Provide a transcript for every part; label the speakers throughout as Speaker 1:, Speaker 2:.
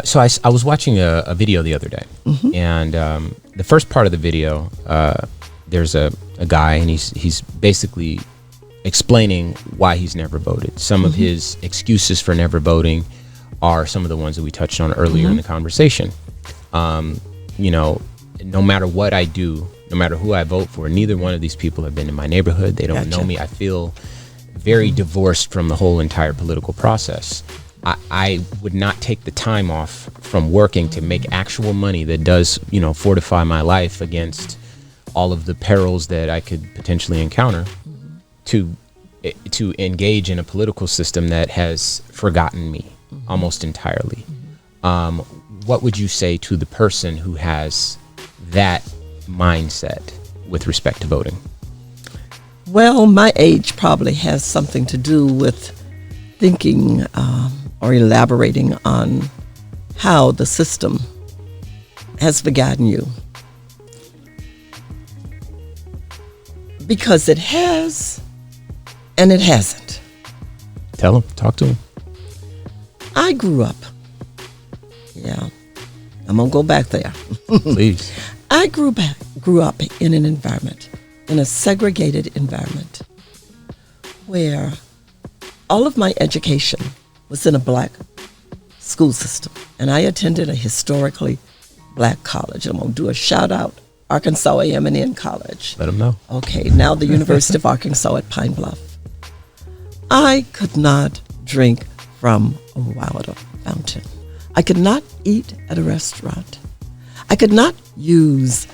Speaker 1: So I was watching a video the other day, and the first part of the video, there's a guy, and he's basically explaining why he's never voted. Some of his excuses for never voting are some of the ones that we touched on earlier in the conversation. You know, no matter what I do, no matter who I vote for, neither one of these people have been in my neighborhood. They don't know me. I feel very divorced from the whole entire political process. I would not take the time off from working to make actual money that does, you know, fortify my life against all of the perils that I could potentially encounter to engage in a political system that has forgotten me almost entirely. What would you say to the person who has that mindset with respect to voting?
Speaker 2: Well, my age probably has something to do with thinking or elaborating on how the system has forgotten you. Because it has and it hasn't.
Speaker 1: Tell him, talk to him.
Speaker 2: I grew up. Yeah, I'm going to go back there.
Speaker 1: Please.
Speaker 2: I grew up in an environment, in a segregated environment, where all of my education was in a black school system. And I attended a historically black college. I'm going to do a shout out, Arkansas A&M College.
Speaker 1: Let them know.
Speaker 2: Okay, now the University of Arkansas at Pine Bluff. I could not drink from a water fountain. I could not eat at a restaurant. I could not use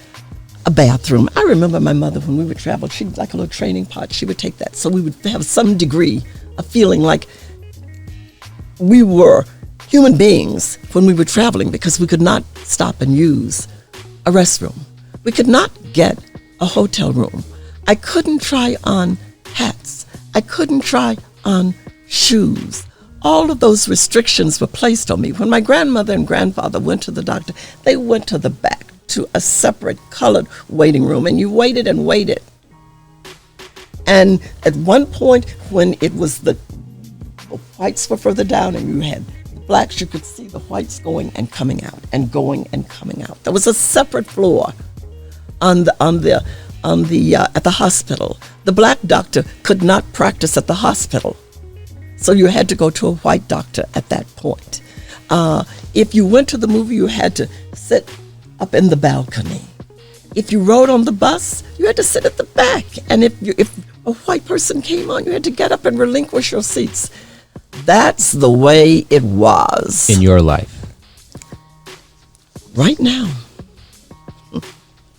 Speaker 2: a bathroom. I remember my mother, when we would travel, she'd like a little training pot. She would take that, so we would have some degree of feeling like we were human beings when we were traveling, because we could not stop and use a restroom. We could not get a hotel room. I couldn't try on hats. I couldn't try on shoes. All of those restrictions were placed on me. When my grandmother and grandfather went to the doctor, they went to the back to a separate colored waiting room, and you waited and waited. And at one point, when it was the whites were further down and you had blacks, you could see the whites going and coming out and going and coming out. There was a separate floor at the hospital. The black doctor could not practice at the hospital, so you had to go to a white doctor at that point. If you went to the movie, you had to sit up in the balcony. If you rode on the bus, you had to sit at the back. And if a white person came on, you had to get up and relinquish your seats. That's the way it was.
Speaker 1: In your life?
Speaker 2: Right now.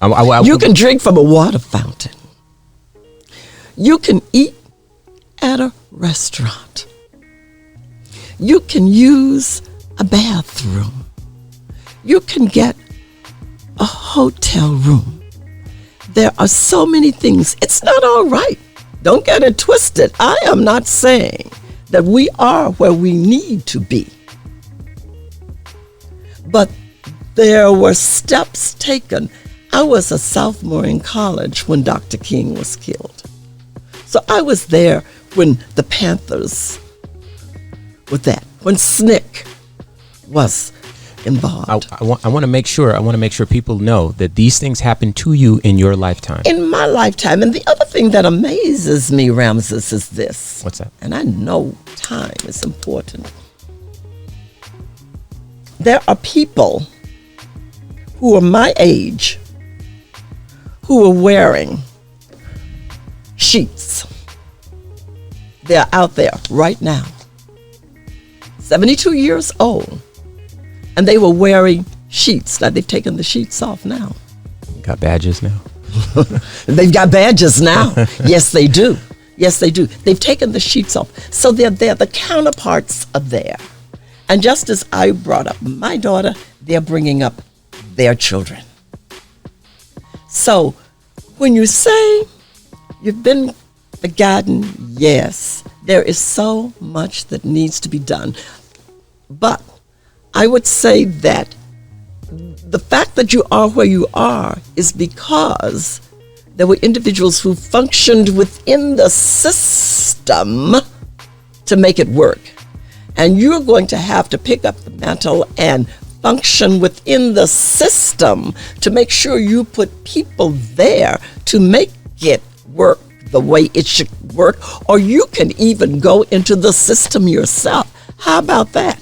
Speaker 2: You can drink from a water fountain. You can eat at a restaurant. You can use a bathroom. You can get a hotel room. There are so many things. It's not all right. Don't get it twisted. I am not saying that we are where we need to be. But there were steps taken. I was a sophomore in college when Dr. King was killed. So I was there when the Panthers were that, when SNCC was involved.
Speaker 1: I want to make sure people know that these things happen to you in your lifetime.
Speaker 2: In my lifetime. And the other thing that amazes me, Ramses, is this.
Speaker 1: What's that?
Speaker 2: And I know time is important. There are people who are my age who are wearing sheets. They're out there right now, 72 years old, and they were wearing sheets. Now they've taken the sheets off now.
Speaker 1: Got badges now.
Speaker 2: They've got badges now. Yes, they do. Yes, they do. They've taken the sheets off. So they're there. The counterparts are there. And just as I brought up my daughter, they're bringing up their children. So when you say you've been forgotten, yes, there is so much that needs to be done. But I would say that the fact that you are where you are is because there were individuals who functioned within the system to make it work. And you're going to have to pick up the mantle and function within the system to make sure you put people there to make it work the way it should work, or you can even go into the system yourself. How about that?